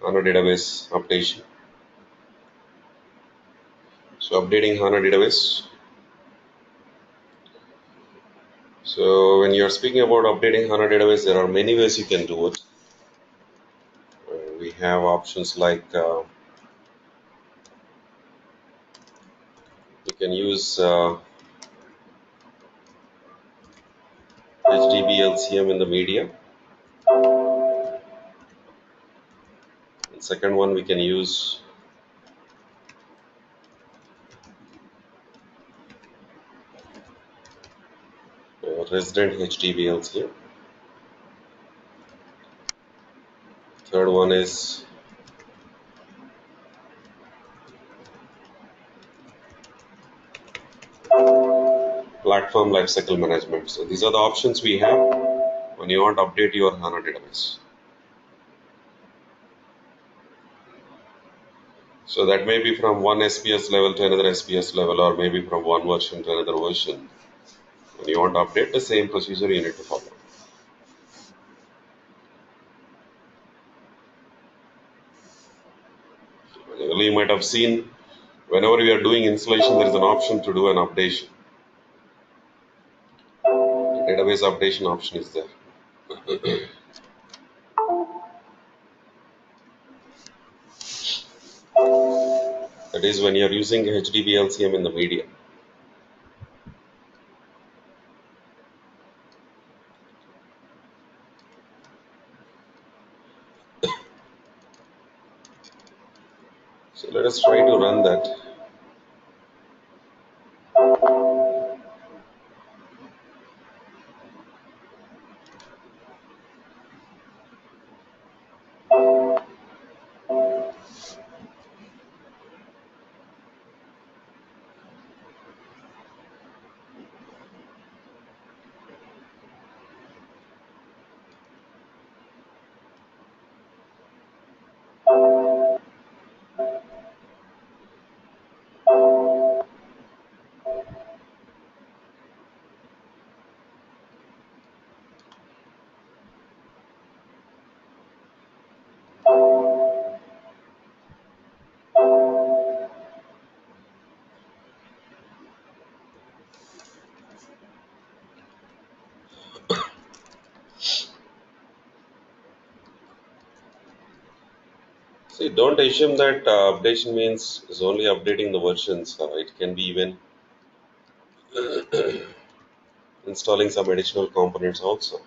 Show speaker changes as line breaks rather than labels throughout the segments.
HANA database updation. So updating HANA database. So when you are speaking about updating HANA database, there are many ways you can do it. We have options like you can use HDB in the media. And second one, we can use resident HDB Third one is platform lifecycle management. So these are the options we have when you want to update your HANA database. So that may be from one SPS level to another SPS level, or maybe from one version to another version. When you want to update, the same procedure you need to follow. You might have seen whenever we are doing installation, there is an option to do an updation. The database updation option is there. That is when you are using HDB in the media. So let us try to run that. See, don't assume that updation means is only updating the versions. It can be even installing some additional components also.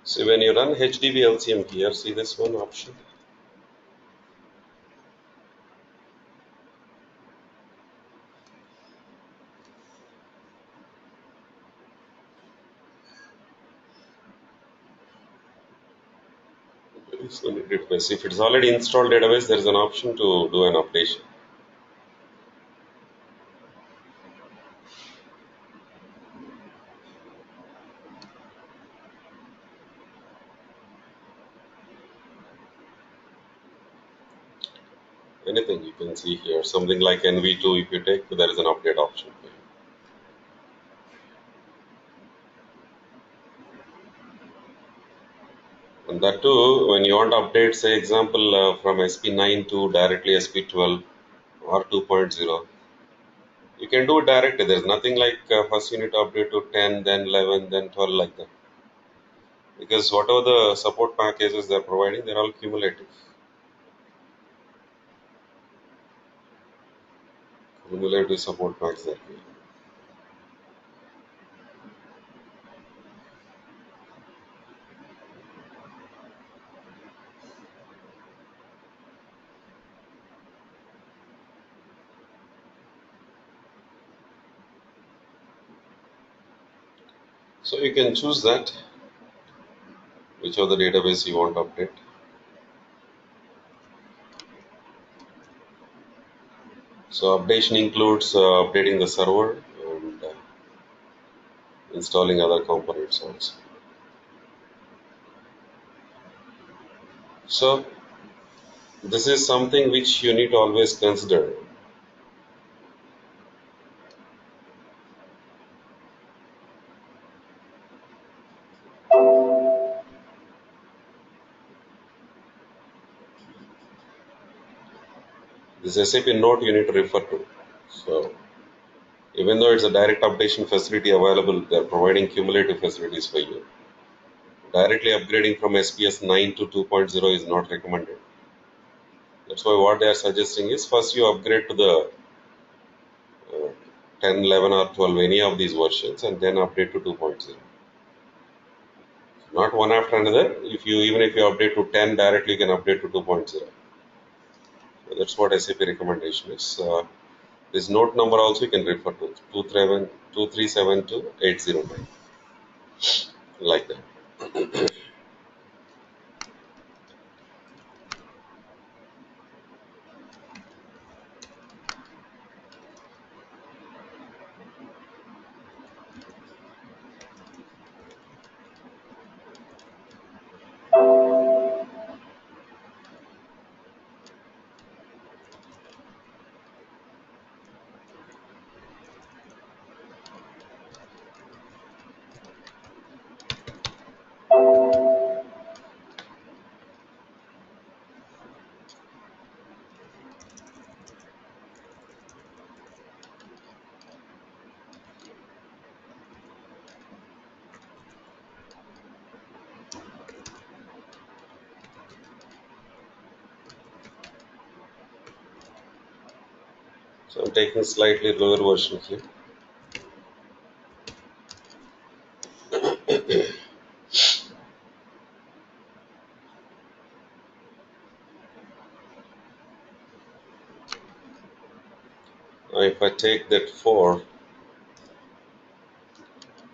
So when you run HDB here, see this one option. So database. If it's already installed database, there is an option to do an updation. Anything you can see here, something like NV2, if you take, there is an update option for you. And that too, when you want to update, say example from SP9 to directly SP12 or 2.0, you can do it directly. There's nothing like first you need to update to 10, then 11, then 12 like that. Because whatever the support packages they're providing, they're all cumulative. Cumulative support packs that way. So you can choose that, which of the database you want to update. So updation includes updating the server and installing other components also. So this is something which you need to always consider. This SAP note you need to refer to. So even though it's a direct updation facility available, they're providing cumulative facilities for you. Directly upgrading from SPS 9 to 2.0 is not recommended. That's why what they are suggesting is first you upgrade to the 10, 11 or 12, any of these versions, and then update to 2.0. Not one after another. Even if you update to 10 directly, you can update to 2.0. So that's what SAP recommendation is. This note number also you can refer to 2372 like that. So I'm taking slightly lower version here. Now if I take that 4,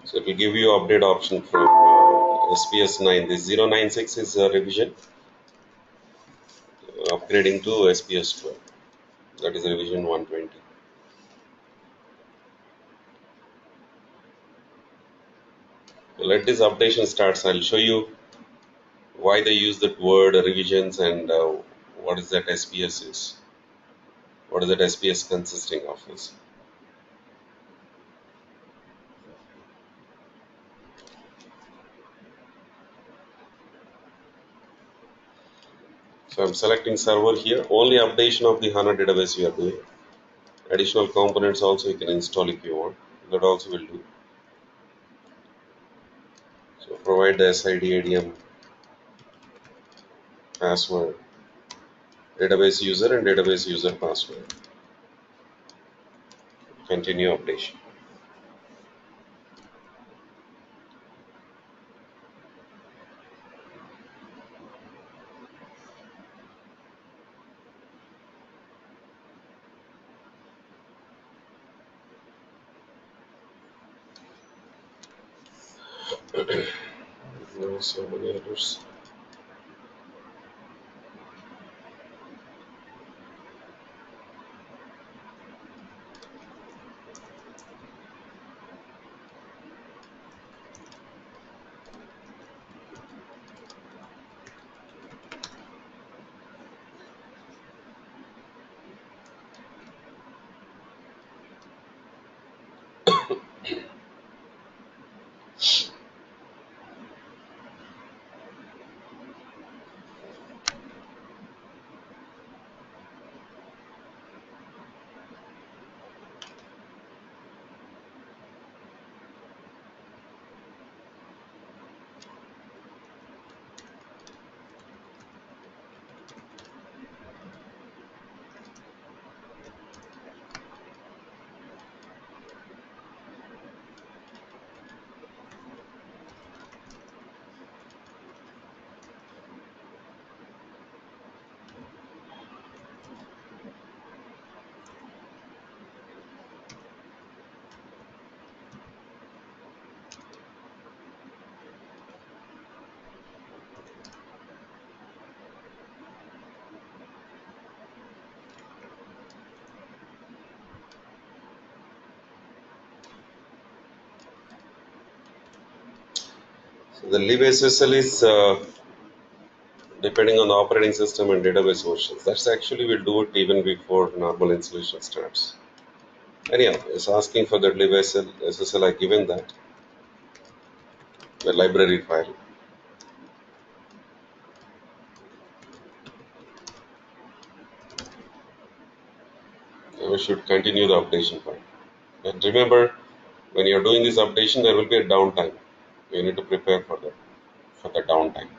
so it will give you update option from SPS 9. This 096 is a revision, upgrading to SPS 12. That is revision 120. So let this updation starts. I'll show you why they use that word revisions and what is that SPS is. What is that SPS consisting of is. So I'm selecting server here. Only updation of the HANA database we are doing. Additional components also you can install if you want. That also will do. So provide the SID, ADM, password, database user and database user password. Continue updation. No, so many others. The libSSL is depending on the operating system and database versions. That's actually we'll do it even before normal installation starts. Anyhow, it's asking for that libSSL. I given that the library file. We should continue the updation part. And remember, when you're doing this updation, there will be a downtime. You need to prepare for the downtime.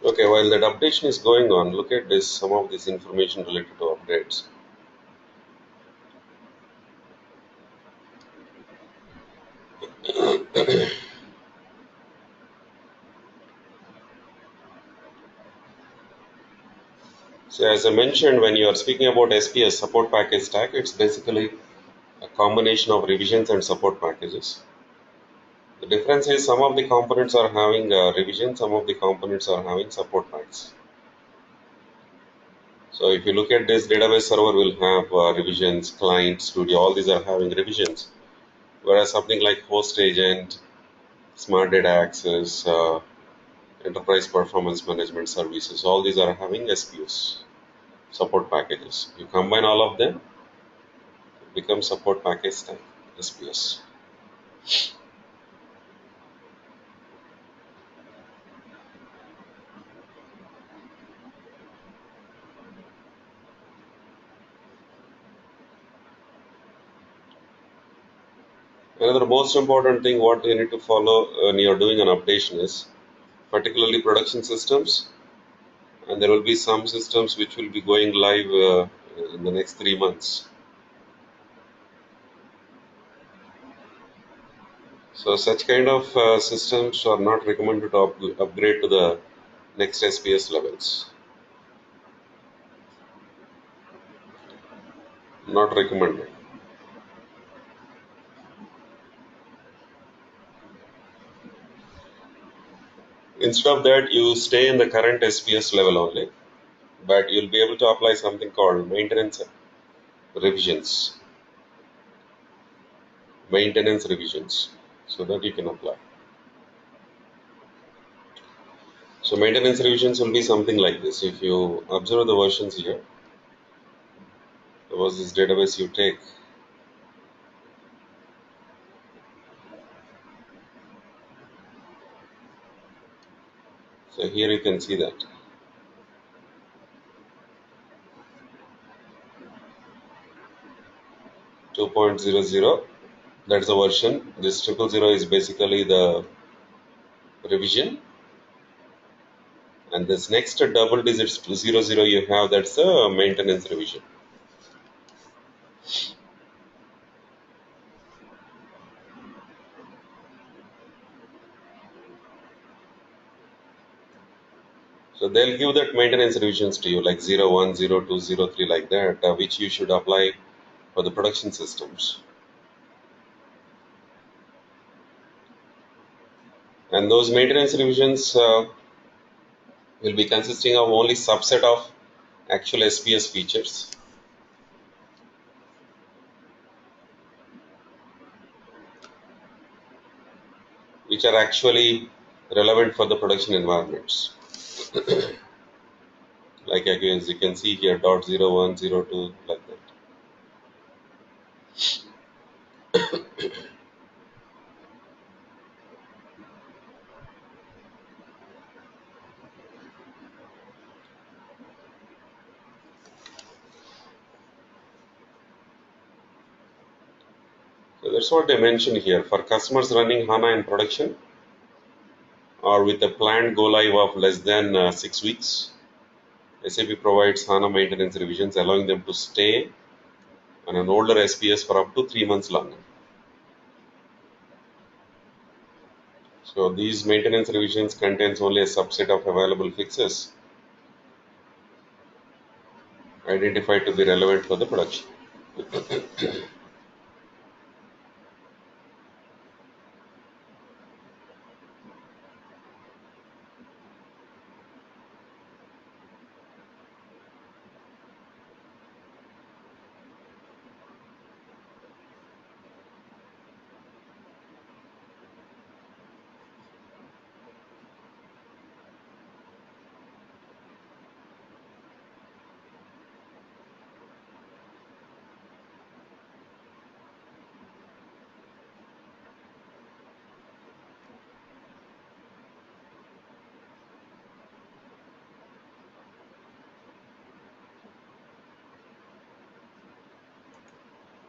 Okay, while that updation is going on, look at this, some of this information related to updates. So as I mentioned, when you are speaking about SPS support package stack, it's basically a combination of revisions and support packages. The difference is some of the components are having revision, some of the components are having support packs. So if you look at this, database server will have revisions, client, studio, all these are having revisions. Whereas something like host agent, smart data access, enterprise performance management services, all these are having SPUs, support packages. You combine all of them, it becomes support package stack, SPS. Another most important thing what you need to follow when you're doing an updation is particularly production systems, and there will be some systems which will be going live in the next 3 months. So such kind of systems are not recommended to upgrade to the next SPS levels. Not recommended. Instead of that, you stay in the current SPS level only, but you'll be able to apply something called maintenance revisions. Maintenance revisions, so that you can apply. So maintenance revisions will be something like this. If you observe the versions here, suppose this database you take, so here you can see that 2.00, that's the version. This 000 is basically the revision, and this next double digits 00 you have, that's the maintenance revision. So they'll give that maintenance revisions to you like 01, 02, 03 like that, which you should apply for the production systems. And those maintenance revisions will be consisting of only subset of actual SPS features. Which are actually relevant for the production environments. Like again, as you can see here, .01, 02, like that. That's what they mention here. For customers running HANA in production or with a planned go live of less than 6 weeks, SAP provides HANA maintenance revisions, allowing them to stay on an older SPS for up to 3 months longer. So these maintenance revisions contains only a subset of available fixes identified to be relevant for the production.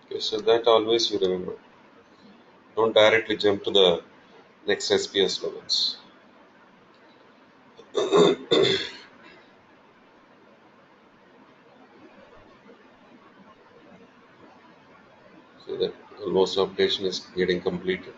Okay, so that always you remember. Don't directly jump to the next SPS levels. So that almost updation is getting completed.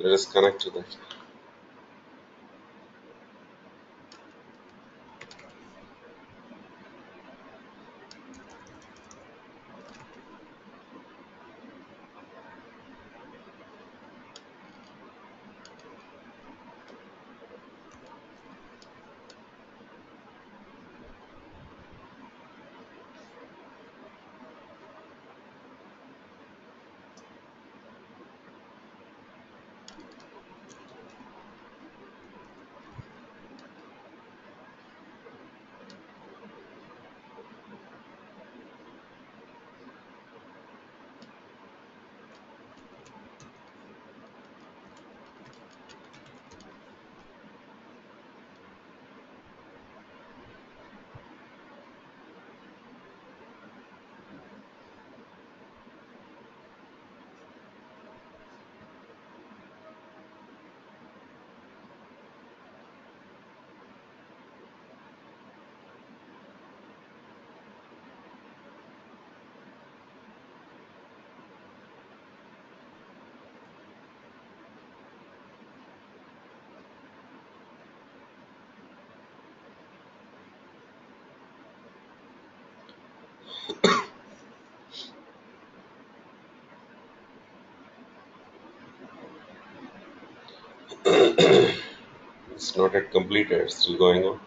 Let us connect to that. It's not yet completed, it's still going on.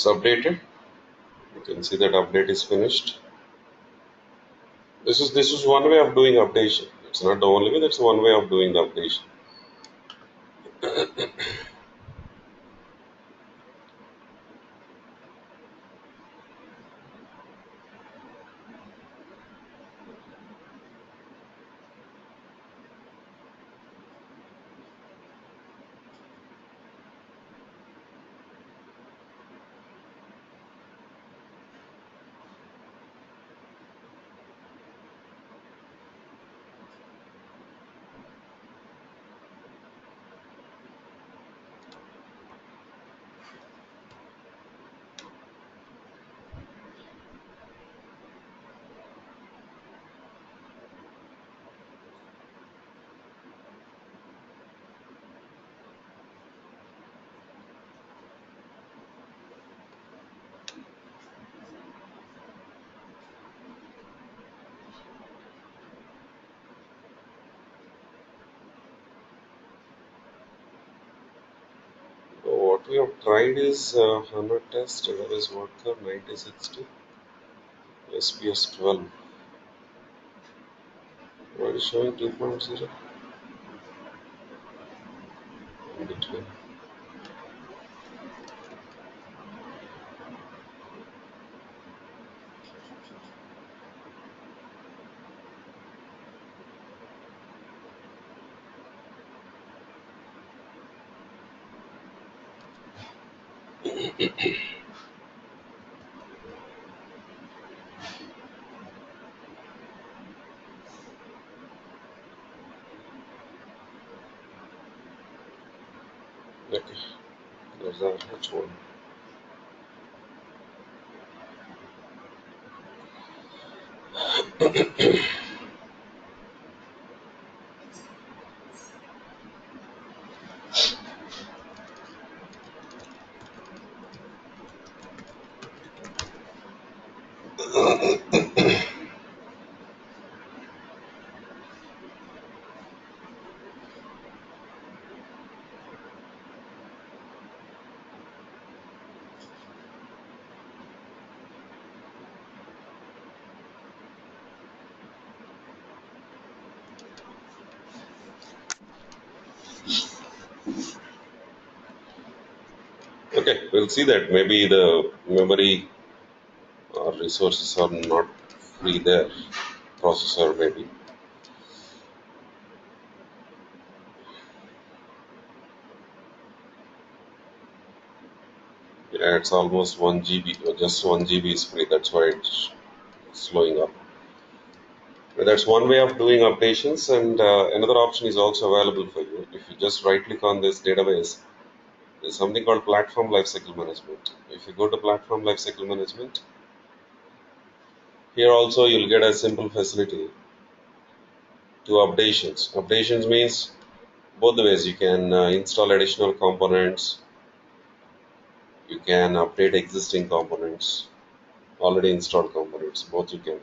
It's updated. You can see that update is finished. This is one way of doing updation. It's not the only way. That's one way of doing the updation. So what we have tried is HANA test, database worker 9060, SPS 12. What is showing 2.0 in between? Okay, there's our H1. Okay, we'll see that maybe the memory or resources are not free there. Processor maybe. Yeah, it's almost 1 GB, or just 1 GB is free. That's why it's slowing up. But that's one way of doing updations, and another option is also available for you. If you just right click on this database, there's something called Platform Lifecycle Management. If you go to Platform Lifecycle Management, here also you'll get a simple facility to updations. Updations means both the ways. You can install additional components, you can update existing components, already installed components, both you can.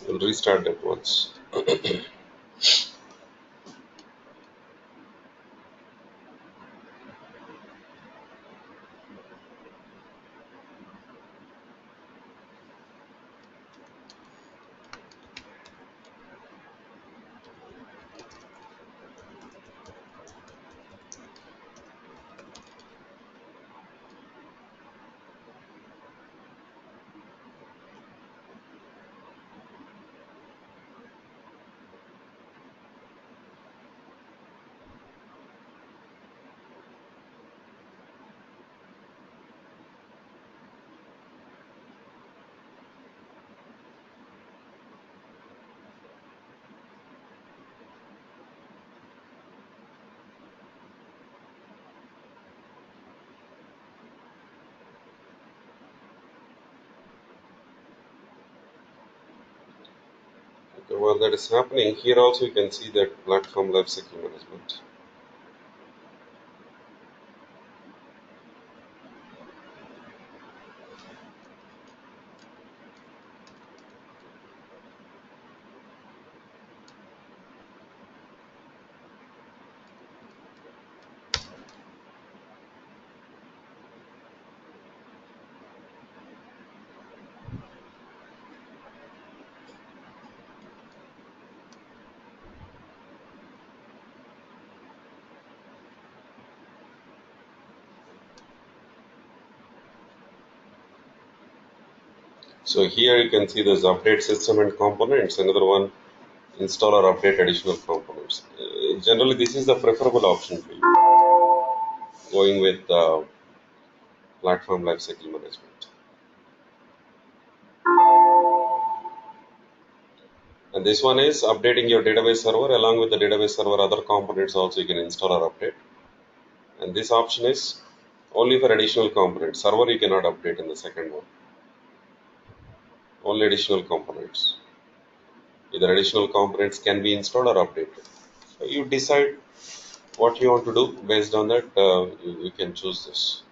We'll restart that once. Okay, while that is happening, here also you can see that platform lifecycle management. So here you can see there's update system and components. Another one, install or update additional components. Generally, this is the preferable option for you, going with platform lifecycle management. And this one is updating your database server. Along with the database server, other components also you can install or update. And this option is only for additional components. Server you cannot update in the second one. Only additional components. Either additional components can be installed or updated. So you decide what you want to do. Based on that, you can choose this.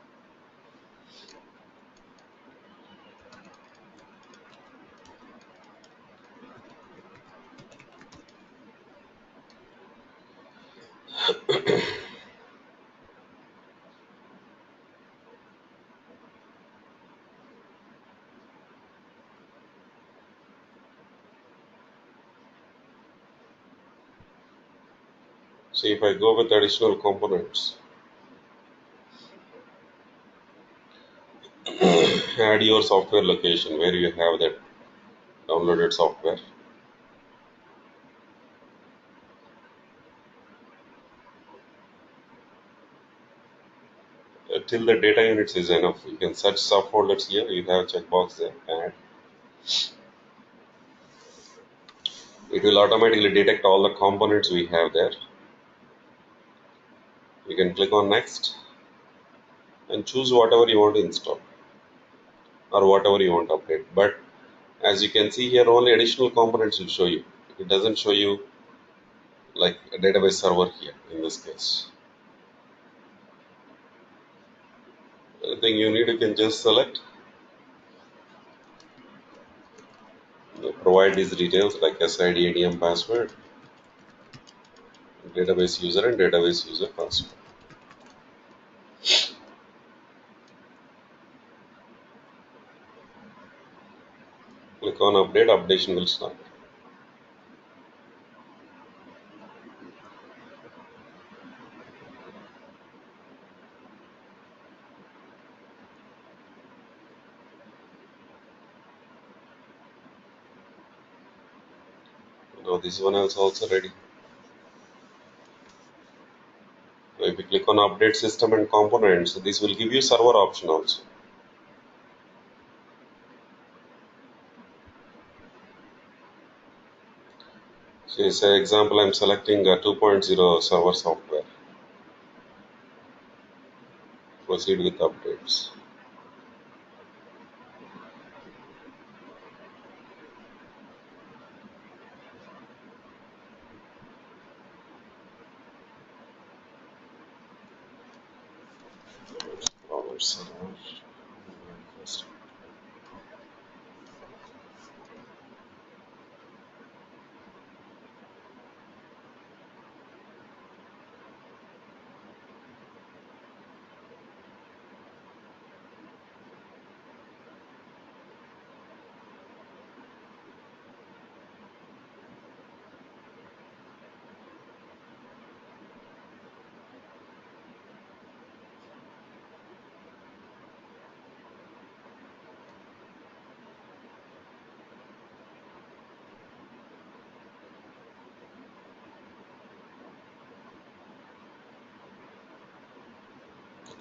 So if I go with additional components, add your software location where you have that downloaded software. Till the data units is enough. You can search subfolders here. You have checkbox there. Add. It will automatically detect all the components we have there. You can click on next and choose whatever you want to install or whatever you want to update. But as you can see here, only additional components will show you. It doesn't show you like a database server here in this case. Anything you need, you can just select. Provide these details like SID, ADM, password, database user, and database user password. Click on update, updation will start. Now this one is also ready. So if you click on update system and components, this will give you server option also. So say example, I'm selecting a 2.0 server software. Proceed with updates. Power server.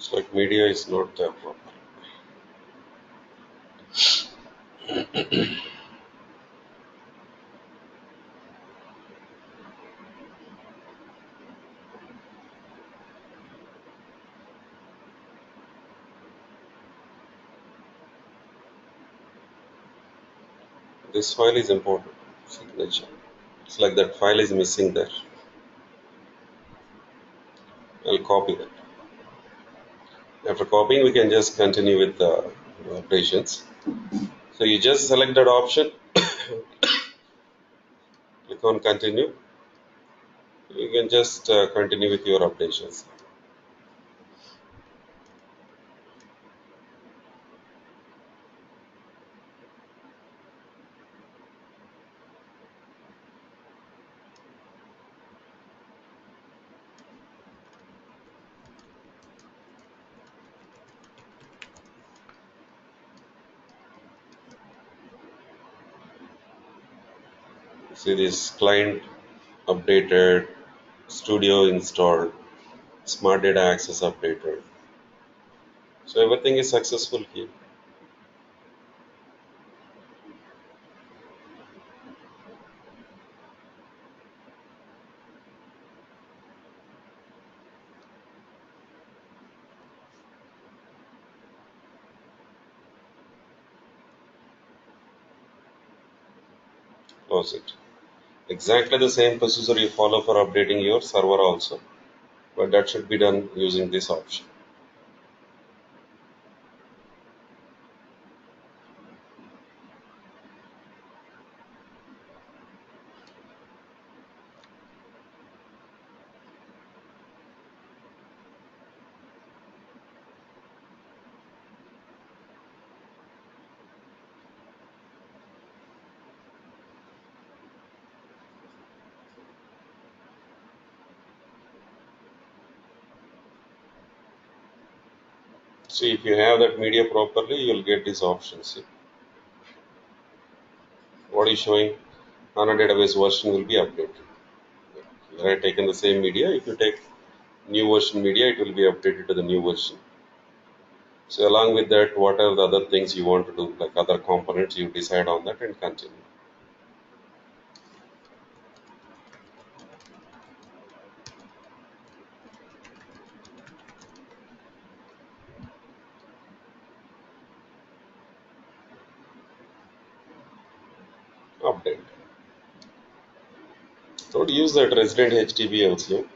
Looks like media is not there properly. This file is important. Signature. It's like that file is missing there. I'll copy that. After copying, we can just continue with the operations. So you just select that option, click on continue. You can just continue with your operations. See this client updated, studio installed, smart data access updated. So everything is successful here. Close it. Exactly the same procedure you follow for updating your server also, but that should be done using this option. See, if you have that media properly, you'll get these options. See, what is showing HANA database version will be updated. Here I taken the same media. If you take new version media, it will be updated to the new version. So along with that, what are the other things you want to do, like other components, you decide on that and continue. Update. Don't use that resident HTTP also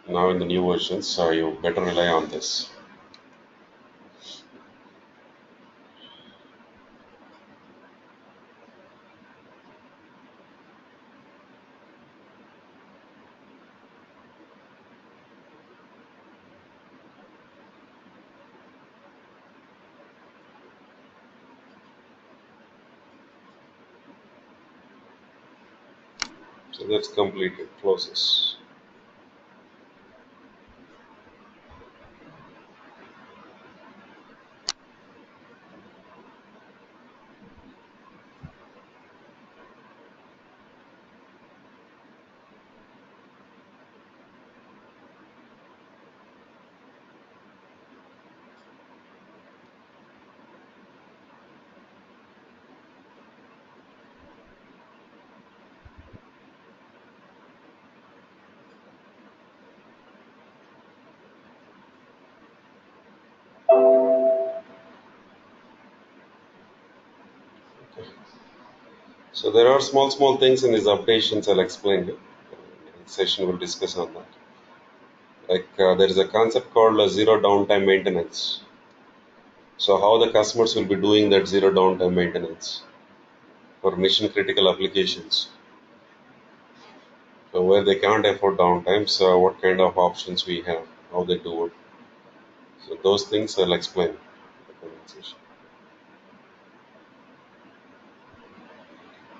now in the new versions, so you better rely on this. So that's completed. Close this. So there are small things in these updations. I'll explain you. Next session we'll discuss on that. Like there is a concept called zero downtime maintenance. So how the customers will be doing that zero downtime maintenance for mission critical applications. So where they can't afford downtime, so what kind of options we have, how they do it. So those things I'll explain in the conversation.